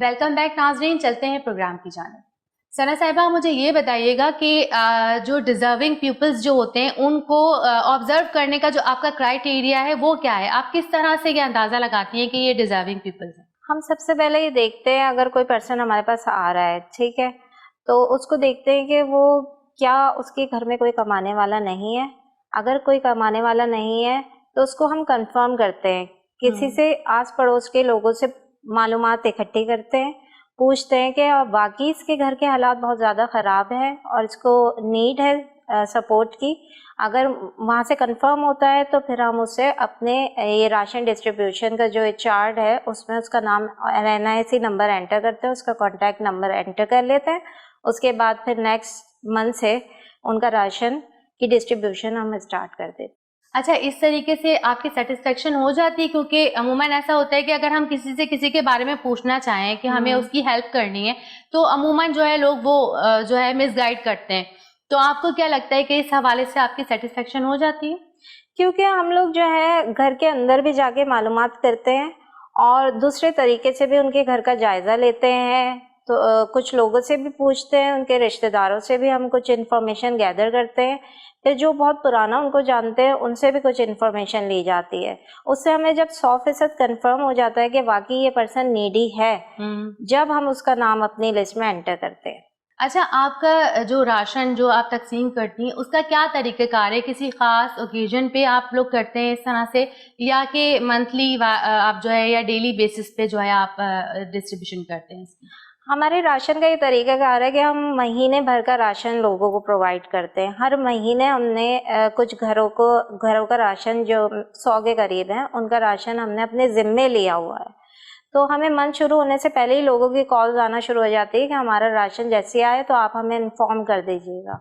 Welcome back नाज़रीन, चलते हैं प्रोग्राम की जानिब। सना साहिबा, मुझे ये बताइएगा कि जो डिजर्विंग पीपल्स जो होते हैं उनको ऑब्जर्व करने का जो आपका क्राइटेरिया है वो क्या है? आप किस तरह से ये अंदाज़ा लगाती हैं कि ये डिजर्विंग पीपल्स हैं? हम सबसे पहले ये देखते हैं, अगर कोई पर्सन हमारे पास आ रहा है, ठीक है, तो उसको देखते हैं कि वो क्या उसके घर में कोई कमाने वाला नहीं है। अगर कोई कमाने वाला नहीं है तो उसको हम कंफर्म करते हैं, किसी से आस पड़ोस के लोगों से मालूमात इकट्ठी करते हैं, पूछते हैं कि वाकई इसके घर के हालात बहुत ज़्यादा ख़राब हैं और इसको नीड है सपोर्ट की। अगर वहाँ से कंफर्म होता है तो फिर हम उसे अपने ये राशन डिस्ट्रीब्यूशन का जो चार्ट है उसमें उसका नाम NIC नंबर एंटर करते हैं, उसका कॉन्टैक्ट नंबर एंटर कर लेते हैं। उसके बाद फिर नेक्स्ट मंथ से उनका राशन की डिस्ट्रीब्यूशन हम स्टार्ट कर देते हैं। अच्छा, इस तरीके से आपकी सेटिस्फेक्शन हो जाती है? क्योंकि अमूमन ऐसा होता है कि अगर हम किसी के बारे में पूछना चाहें कि हमें उसकी हेल्प करनी है तो अमूमन जो है लोग वो जो है मिसगाइड करते हैं। तो आपको क्या लगता है कि इस हवाले से आपकी सेटिस्फेक्शन हो जाती है? क्योंकि हम लोग जो है घर के अंदर भी जाके मालूमात करते हैं और दूसरे तरीके से भी उनके घर का जायज़ा लेते हैं। तो कुछ लोगों से भी पूछते हैं, उनके रिश्तेदारों से भी हम कुछ इन्फॉर्मेशन गैदर करते हैं। फिर जो बहुत पुराना उनको जानते हैं उनसे भी कुछ इन्फॉर्मेशन ली जाती है। उससे हमें जब 100% कंफर्म हो जाता है कि वाकई ये पर्सन नीडी है, जब हम उसका नाम अपनी लिस्ट में एंटर करते हैं। अच्छा, आपका जो राशन जो आप तकसीम करती हैं उसका क्या तरीक़ेकार है? किसी ख़ास ओकेजन पे आप लोग करते हैं इस तरह से, या कि मंथली आप जो है या डेली बेसिस पे जो है आप डिस्ट्रीब्यूशन करते हैं इसकी? हमारे राशन का ये तरीक़ाकार है कि हम महीने भर का राशन लोगों को प्रोवाइड करते हैं। हर महीने हमने कुछ घरों का राशन जो 100 के करीब है उनका राशन हमने अपने ज़िम्मे लिया हुआ है। तो हमें मंथ शुरू होने से पहले ही लोगों की कॉल्स आना शुरू हो जाती है कि हमारा राशन जैसे आए तो आप हमें इन्फॉर्म कर दीजिएगा।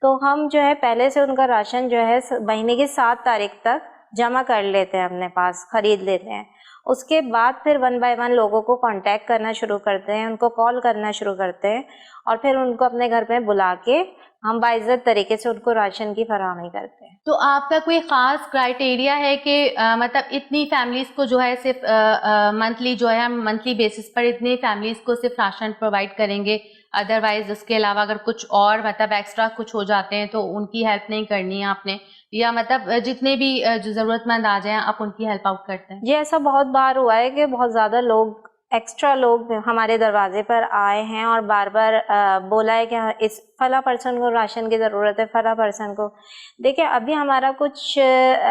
तो हम जो है पहले से उनका राशन जो है महीने की 7 तारीख तक जमा कर लेते हैं, अपने पास ख़रीद लेते हैं। उसके बाद फिर 1 बाय 1 लोगों को कांटेक्ट करना शुरू करते हैं, उनको कॉल करना शुरू करते हैं और फिर उनको अपने घर में बुला के हम बाइज्जत तरीके से उनको राशन की फराहमी करते हैं। तो आपका कोई ख़ास क्राइटेरिया है कि मतलब इतनी फैमिलीज़ को जो है सिर्फ मंथली जो है हम मंथली बेसिस पर इतनी फैमिलीज़ को सिर्फ राशन प्रोवाइड करेंगे, अदरवाइज उसके अलावा अगर कुछ और मतलब एक्स्ट्रा कुछ हो जाते हैं तो उनकी हेल्प नहीं करनी है आपने, या मतलब जितने भी जो ज़रूरतमंद आ जाएं आप उनकी हेल्प आउट करते हैं? ये ऐसा बहुत बार हुआ है कि बहुत ज़्यादा एक्स्ट्रा लोग हमारे दरवाजे पर आए हैं और बार बार बोला है कि हाँ, इस फला पर्सन को राशन की ज़रूरत है, फला पर्सन को। देखिए, अभी हमारा कुछ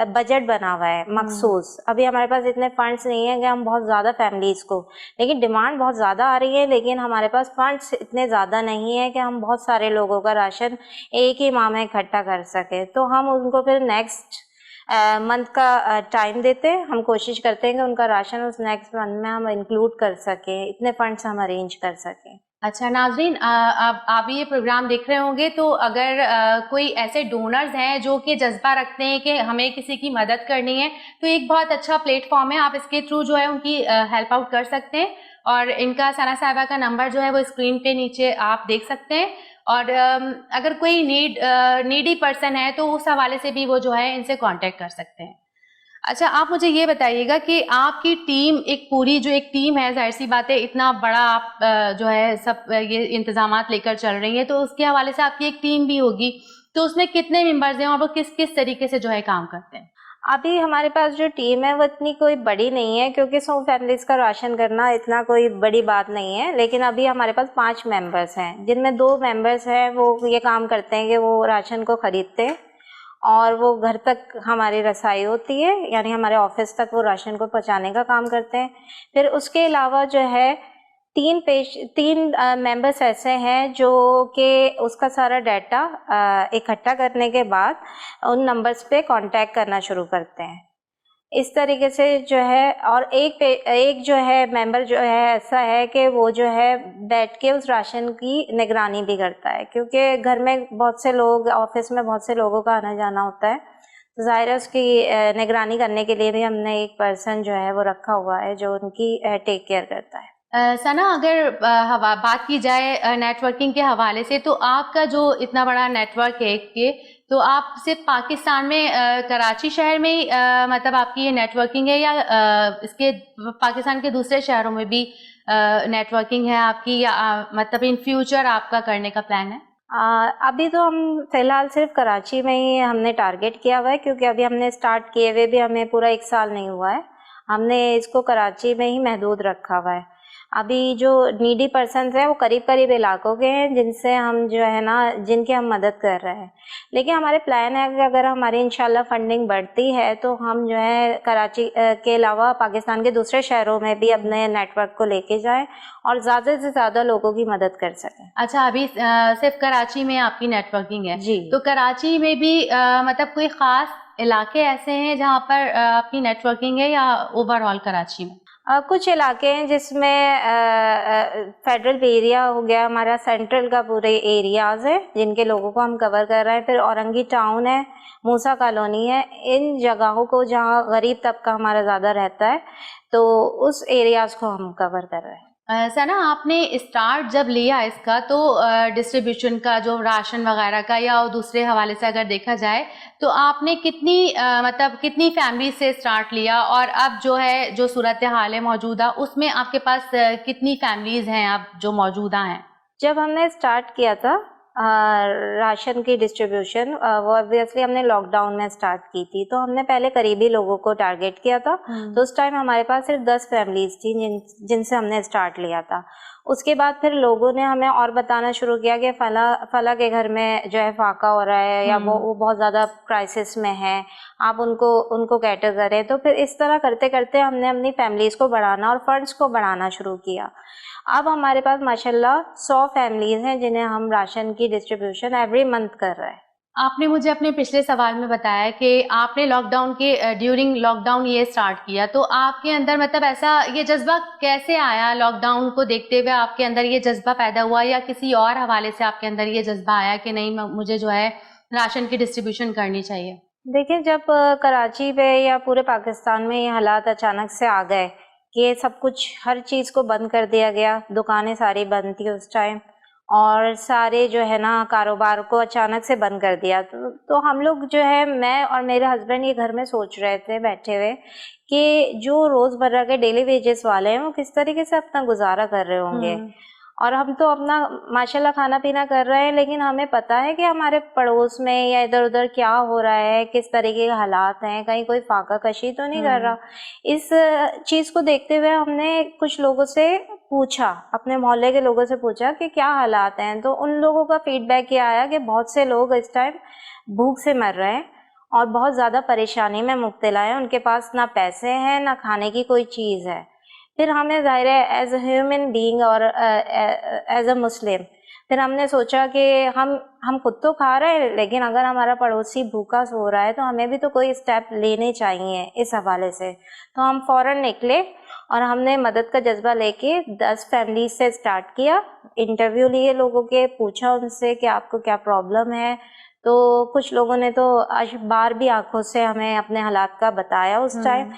बजट बना हुआ है मखसूस। अभी हमारे पास इतने फंड्स नहीं है कि हम बहुत ज़्यादा फैमिलीज़ को, लेकिन डिमांड बहुत ज़्यादा आ रही है, लेकिन हमारे पास फंड्स इतने ज़्यादा नहीं है कि हम बहुत सारे लोगों का राशन एक ही माह में इकट्ठा कर सकें। तो हम उनको फिर नेक्स्ट मंथ का टाइम देते हैं। हम कोशिश करते हैं कि उनका राशन उस नेक्स्ट मंथ में हम इंक्लूड कर सकें, इतने फंड्स हम अरेंज कर सकें। अच्छा नाज़रीन, आप ये प्रोग्राम देख रहे होंगे तो अगर कोई ऐसे डोनर्स हैं जो कि जज्बा रखते हैं कि हमें किसी की मदद करनी है तो एक बहुत अच्छा प्लेटफॉर्म है, आप इसके थ्रू जो है उनकी हेल्प आउट कर सकते हैं। और इनका सना साहिबा का नंबर जो है वो स्क्रीन पे नीचे आप देख सकते हैं। और अगर कोई नीडी पर्सन है तो उस हवाले से भी वो जो है इनसे कांटेक्ट कर सकते हैं। अच्छा, आप मुझे ये बताइएगा कि आपकी टीम जो एक टीम है, जाहिर सी बात है इतना बड़ा आप जो है सब ये इंतजामात लेकर चल रही हैं तो उसके हवाले से आपकी एक टीम भी होगी, तो उसमें कितने मेंबर्स हैं और वो किस किस तरीके से जो है काम करते हैं? अभी हमारे पास जो टीम है वो इतनी कोई बड़ी नहीं है, क्योंकि 100 फैमिलीज़ का राशन करना इतना कोई बड़ी बात नहीं है। लेकिन अभी हमारे पास 5 मेंबर्स हैं, जिनमें 2 मेंबर्स हैं वो ये काम करते हैं कि वो राशन को ख़रीदते हैं और वो घर तक हमारी रसाई होती है, यानी हमारे ऑफिस तक वो राशन को पहुंचाने का काम करते हैं। फिर उसके अलावा जो है 3 मेंबर्स ऐसे हैं जो कि उसका सारा डाटा इकट्ठा करने के बाद उन नंबर्स पे कांटेक्ट करना शुरू करते हैं। इस तरीके से जो है, और एक जो है मेंबर जो है ऐसा है कि वो जो है बैठ के उस राशन की निगरानी भी करता है, क्योंकि घर में बहुत से लोग, ऑफिस में बहुत से लोगों का आना जाना होता है, तो ज़ाहिर है उसकी निगरानी करने के लिए भी हमने एक पर्सन जो है वो रखा हुआ है जो उनकी टेक केयर करता है। सना, अगर बात की जाए नेटवर्किंग के हवाले से तो आपका जो इतना बड़ा नेटवर्क है तो आप सिर्फ पाकिस्तान में कराची शहर में ही मतलब आपकी ये नेटवर्किंग है, या इसके पाकिस्तान के दूसरे शहरों में भी नेटवर्किंग है आपकी, या मतलब इन फ्यूचर आपका करने का प्लान है? अभी तो हम फिलहाल सिर्फ कराची में ही हमने टारगेट किया हुआ है, क्योंकि अभी हमने स्टार्ट किए हुए भी हमें पूरा 1 साल नहीं हुआ है। हमने इसको कराची में ही महदूद रखा हुआ है। अभी जो नीडी पर्सन्स हैं वो करीब करीब इलाकों के हैं जिनसे हम जो है ना, जिनकी हम मदद कर रहे हैं। लेकिन हमारे प्लान है कि अगर हमारी इंशाल्लाह फंडिंग बढ़ती है तो हम जो है कराची के अलावा पाकिस्तान के दूसरे शहरों में भी अपने नेटवर्क को लेके जाएं और ज़्यादा से ज़्यादा लोगों की मदद कर सकें। अच्छा, अभी सिर्फ कराची में आपकी नेटवर्किंग है जी। तो कराची में भी मतलब कोई खास इलाके ऐसे हैं जहाँ पर आपकी नेटवर्किंग है, या ओवरऑल कराची में? कुछ इलाके हैं जिसमें फेडरल एरिया हो गया, हमारा सेंट्रल का पूरे एरियाज़ है जिनके लोगों को हम कवर कर रहे हैं। फिर औरंगी टाउन है, मूसा कॉलोनी है, इन जगहों को जहाँ गरीब तबका हमारा ज़्यादा रहता है तो उस एरियाज़ को हम कवर कर रहे हैं। सना, आपने स्टार्ट जब लिया इसका तो डिस्ट्रीब्यूशन का, जो राशन वगैरह का, या दूसरे हवाले से अगर देखा जाए तो आपने कितनी मतलब कितनी फैमिली से स्टार्ट लिया, और अब जो है जो सूरत हाल है मौजूदा उसमें आपके पास कितनी फैमिलीज हैं अब जो मौजूदा हैं? जब हमने स्टार्ट किया था राशन की डिस्ट्रीब्यूशन, वो ऑब्वियसली हमने लॉकडाउन में स्टार्ट की थी, तो हमने पहले करीबी लोगों को टारगेट किया था। तो उस टाइम हमारे पास सिर्फ 10 फैमिलीज थी जिनसे हमने स्टार्ट लिया था। उसके बाद फिर लोगों ने हमें और बताना शुरू किया कि फला के घर में जो है फाका हो रहा है, या वो बहुत ज़्यादा क्राइसिस में है, आप उनको कैटर करें। तो फिर इस तरह करते करते हमने अपनी फैमिलीज़ को बढ़ाना और फंड्स को बढ़ाना शुरू किया। अब हमारे पास माशाल्लाह 100 फैमिलीज़ हैं जिन्हें हम राशन की डिस्ट्रीब्यूशन एवरी मंथ कर रहे हैं। आपने मुझे अपने पिछले सवाल में बताया कि आपने लॉकडाउन के ड्यूरिंग लॉकडाउन ये स्टार्ट किया, तो आपके अंदर मतलब ऐसा ये जज्बा कैसे आया? लॉकडाउन को देखते हुए आपके अंदर ये जज्बा पैदा हुआ, या किसी और हवाले से आपके अंदर ये जज्बा आया कि नहीं, मुझे जो है राशन की डिस्ट्रीब्यूशन करनी चाहिए? देखिए, जब कराची पे या पूरे पाकिस्तान में ये हालात अचानक से आ गए कि सब कुछ, हर चीज़ को बंद कर दिया गया, दुकानें सारी बंद थी उस टाइम, और सारे जो है ना कारोबार को अचानक से बंद कर दिया, तो हम लोग जो है, मैं और मेरे हस्बैंड ये घर में सोच रहे थे बैठे हुए कि जो रोज़मर्रा के डेली वेजेस वाले हैं वो किस तरीके से अपना गुजारा कर रहे होंगे। और हम तो अपना माशाल्लाह खाना पीना कर रहे हैं, लेकिन हमें पता है कि हमारे पड़ोस में या इधर उधर क्या हो रहा है, किस तरीके के हालात हैं, कहीं कोई फाका कशी तो नहीं कर रहा। इस चीज़ को देखते हुए हमने कुछ लोगों से पूछा, अपने मोहल्ले के लोगों से पूछा कि क्या हालात हैं। तो उन लोगों का फीडबैक ये आया कि बहुत से लोग इस टाइम भूख से मर रहे हैं और बहुत ज़्यादा परेशानी में मुब्तला हैं, उनके पास ना पैसे हैं ना खाने की कोई चीज़ है। फिर हमें ज़ाहिर है एज ए ह्यूमन बीइंग और एज अ मुस्लिम, फिर हमने सोचा कि हम खुद तो खा रहे हैं, लेकिन अगर हमारा पड़ोसी भूखा सो रहा है तो हमें भी तो कोई स्टेप लेने चाहिए इस हवाले से। तो हम फ़ौरन निकले और हमने मदद का जज्बा लेके 10 फैमिली से स्टार्ट किया। इंटरव्यू लिए लोगों के, पूछा उनसे कि आपको क्या प्रॉब्लम है। तो कुछ लोगों ने तो बार भी आंखों से हमें अपने हालात का बताया उस टाइम,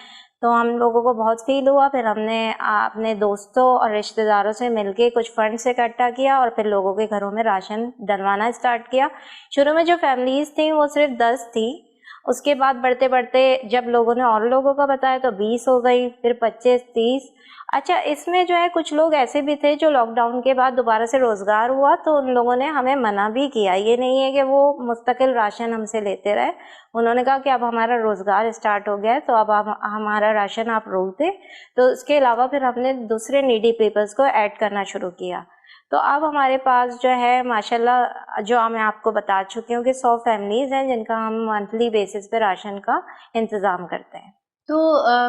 तो हम लोगों को बहुत फील हुआ। फिर हमने अपने दोस्तों और रिश्तेदारों से मिलके कुछ फंड्स इकट्ठा किया और फिर लोगों के घरों में राशन डलवाना स्टार्ट किया। शुरू में जो फैमिलीज़ थी वो सिर्फ 10 थी, उसके बाद बढ़ते बढ़ते जब लोगों ने और लोगों का बताया तो 20 हो गई, फिर 25, 30। अच्छा, इसमें जो है कुछ लोग ऐसे भी थे जो लॉकडाउन के बाद दोबारा से रोज़गार हुआ तो उन लोगों ने हमें मना भी किया। ये नहीं है कि वो मुस्तकिल राशन हमसे लेते रहे, उन्होंने कहा कि अब हमारा रोज़गार स्टार्ट हो गया है तो अब हमारा राशन आप रोक दें। तो इसके अलावा फिर हमने दूसरे नीडी पीपल्स को ऐड करना शुरू किया। तो अब हमारे पास जो है माशाल्लाह, जो मैं आपको बता चुकी हूँ कि 100 फैमिलीज़ हैं जिनका हम मंथली बेसिस पे राशन का इंतज़ाम करते हैं। तो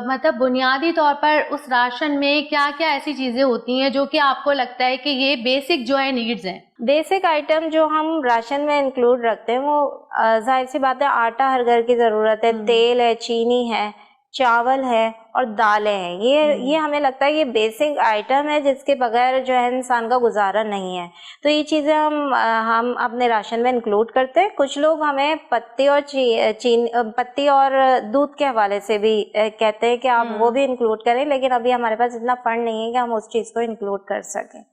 मतलब बुनियादी तौर पर उस राशन में क्या-क्या ऐसी चीज़ें होती हैं जो कि आपको लगता है कि ये बेसिक जो है नीड्स हैं? बेसिक आइटम जो हम राशन में इंक्लूड रखते हैं वो जाहिर सी बात है, आटा हर घर की ज़रूरत है, तेल है, चीनी है, चावल है और दालें हैं। ये हमें लगता है ये बेसिक आइटम है जिसके बगैर जो है इंसान का गुजारा नहीं है। तो ये चीज़ें हम अपने राशन में इंक्लूड करते हैं। कुछ लोग हमें पत्ती और दूध के हवाले से भी कहते हैं कि आप वो भी इंक्लूड करें, लेकिन अभी हमारे पास इतना फंड नहीं है कि हम उस चीज़ को इंक्लूड कर सकें।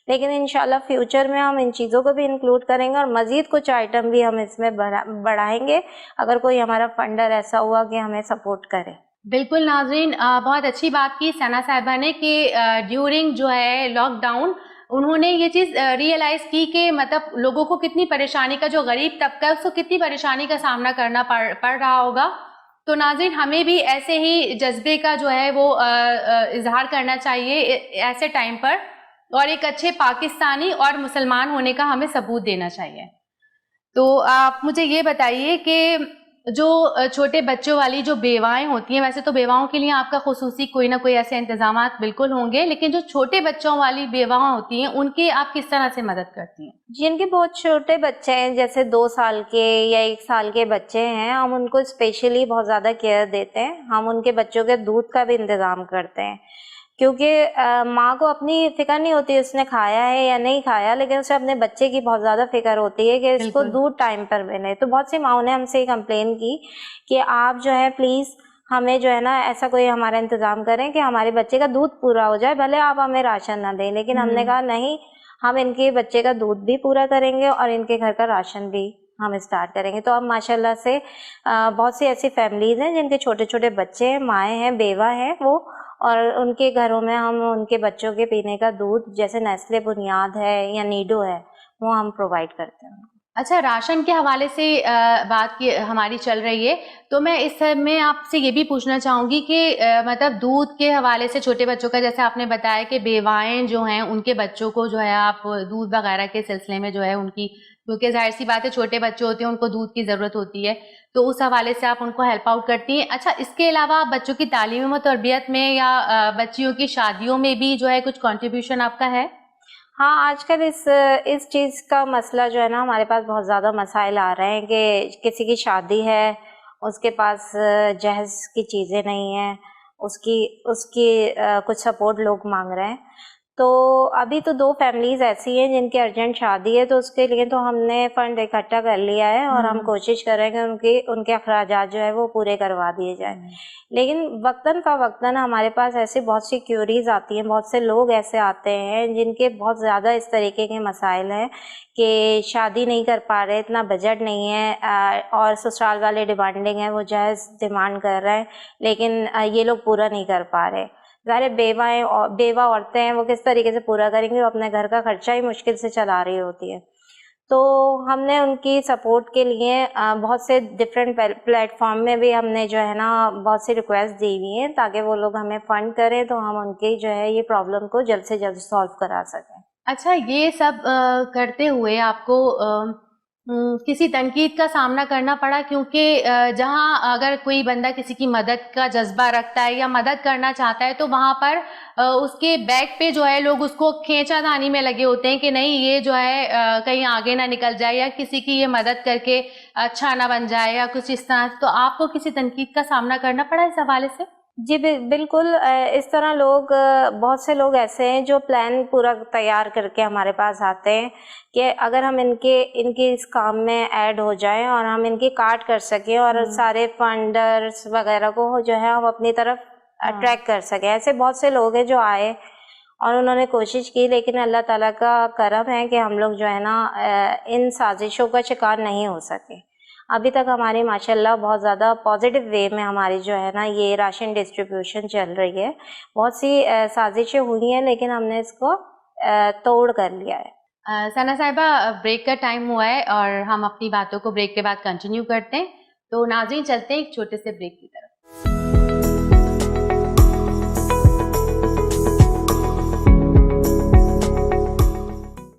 लेकिन इंशाल्लाह फ्यूचर में हम इन चीज़ों को भी इंक्लूड करेंगे और मज़ीद कुछ आइटम भी हम इसमें बढ़ाएंगे अगर कोई हमारा फंडर ऐसा हुआ कि हमें सपोर्ट करे। बिल्कुल नाज़रीन, बहुत अच्छी बात की सना साहिबा ने कि ड्यूरिंग जो है लॉकडाउन उन्होंने ये चीज़ रियलाइज़ की कि मतलब लोगों को कितनी परेशानी का, जो गरीब तबका है उसको कितनी परेशानी का सामना करना पड़ रहा होगा। तो नाज़रीन, हमें भी ऐसे ही जज्बे का जो है वो इजहार करना चाहिए ऐसे टाइम पर, और एक अच्छे पाकिस्तानी और मुसलमान होने का हमें सबूत देना चाहिए। तो आप मुझे ये बताइए कि जो छोटे बच्चों वाली जो बेवाएं होती हैं, वैसे तो बेवाओं के लिए आपका खुसूसी कोई ना कोई ऐसे इंतजामात बिल्कुल होंगे, लेकिन जो छोटे बच्चों वाली बेवाएं होती हैं उनकी आप किस तरह से मदद करती हैं? जिनके बहुत छोटे बच्चे हैं, जैसे 2 साल के या 1 साल के बच्चे हैं, हम उनको स्पेशली बहुत ज़्यादा केयर देते हैं। हम उनके बच्चों के दूध का भी इंतज़ाम करते हैं, क्योंकि माँ को अपनी फ़िक्र नहीं होती उसने खाया है या नहीं खाया, लेकिन उसे अपने बच्चे की बहुत ज़्यादा फ़िक्र होती है कि इसको बिल्कुल। दूध टाइम पर मिले। तो बहुत सी माँओं ने हमसे कंप्लेन की कि आप जो है प्लीज़ हमें जो है ना ऐसा कोई हमारा इंतज़ाम करें कि हमारे बच्चे का दूध पूरा हो जाए, भले आप हमें राशन ना दें। लेकिन हमने कहा नहीं, हम इनके बच्चे का दूध भी पूरा करेंगे और इनके घर का राशन भी हम स्टार्ट करेंगे। तो अब माशाल्लाह से बहुत सी ऐसी फैमिलीज़ हैं जिनके छोटे छोटे बच्चे हैं, माएँ हैं, बेवा हैं वो, और उनके घरों में हम उनके बच्चों के पीने का दूध, जैसे नेस्ले बुनियाद है या नीडो है, वो हम प्रोवाइड करते हैं। अच्छा, राशन के हवाले से बात की हमारी चल रही है, तो मैं इस में आपसे ये भी पूछना चाहूँगी कि मतलब दूध के हवाले से छोटे बच्चों का, जैसे आपने बताया कि बेवाएँ जो हैं उनके बच्चों को जो है आप दूध वगैरह के सिलसिले में जो है उनकी, क्योंकि ज़ाहिर सी बात है छोटे बच्चे होते हैं उनको दूध की ज़रूरत होती है, तो उस हवाले से आप उनको हेल्प आउट करती हैं। अच्छा, इसके अलावा बच्चों की तालीम व तरबियत में या बच्चियों की शादियों में भी जो है कुछ कॉन्ट्रीब्यूशन आपका है? हाँ, आजकल इस चीज़ का मसला जो है ना, हमारे पास बहुत ज़्यादा मसाइल आ रहे हैं कि किसी की शादी है, उसके पास जहेज़ की चीज़ें नहीं हैं, उसकी उसकी कुछ सपोर्ट लोग मांग रहे हैं। तो अभी तो 2 फैमिलीज़ ऐसी हैं जिनकी अर्जेंट शादी है, तो उसके लिए तो हमने फ़ंड इकट्ठा कर लिया है और हम कोशिश कर रहे हैं कि उनके अखराजात जो है वो पूरे करवा दिए जाएँ। लेकिन वक्तन हमारे पास ऐसी बहुत सी क्यूरीज आती हैं, बहुत से लोग ऐसे आते हैं जिनके बहुत ज़्यादा इस तरीके के मसाइल हैं कि शादी नहीं कर पा रहे, इतना बजट नहीं है, और ससुराल वाले डिमांडिंग है, वो जायज़ डिमांड कर रहे हैं, लेकिन ये लोग पूरा नहीं कर पा रहे। ज़ाहिर बेवा औरतें हैं, वो किस तरीके से पूरा करेंगी, वो अपने घर का खर्चा ही मुश्किल से चला रही होती है। तो हमने उनकी सपोर्ट के लिए बहुत से डिफरेंट प्लेटफॉर्म में भी हमने जो है ना बहुत सी रिक्वेस्ट दी हुई हैं, ताकि वो लोग हमें फ़ंड करें तो हम उनकी जो है ये प्रॉब्लम को जल्द से जल्द सॉल्व करा सकें। अच्छा, ये सब करते हुए आपको किसी तनकीद का सामना करना पड़ा, क्योंकि जहाँ अगर कोई बंदा किसी की मदद का जज्बा रखता है या मदद करना चाहता है, तो वहाँ पर उसके बैक पे जो है लोग उसको खींचातानी में लगे होते हैं कि नहीं ये जो है कहीं आगे ना निकल जाए या किसी की ये मदद करके अच्छा ना बन जाए या कुछ इस तरह। तो आपको किसी तनकीद का सामना करना पड़ा इस हवाले से? जी बिल्कुल, इस तरह बहुत से लोग ऐसे हैं जो प्लान पूरा तैयार करके हमारे पास आते हैं कि अगर हम इनके इस काम में ऐड हो जाएं और हम इनकी काट कर सकें और सारे फंडर्स वगैरह को जो है हम अपनी तरफ अट्रैक्ट कर सकें। ऐसे बहुत से लोग हैं जो आए और उन्होंने कोशिश की, लेकिन अल्लाह ताला का करम है कि हम लोग जो है ना इन साजिशों का शिकार नहीं हो सके। अभी तक हमारी माशाल्लाह बहुत ज़्यादा पॉजिटिव वे में हमारी जो है ना ये राशन डिस्ट्रीब्यूशन चल रही है। बहुत सी साजिशें हुई हैं, लेकिन हमने इसको तोड़ कर लिया है। सना साहिबा, ब्रेक का टाइम हुआ है और हम अपनी बातों को ब्रेक के बाद कंटिन्यू करते हैं, तो नाज़रीन चलते हैं एक छोटे से ब्रेक की तरफ।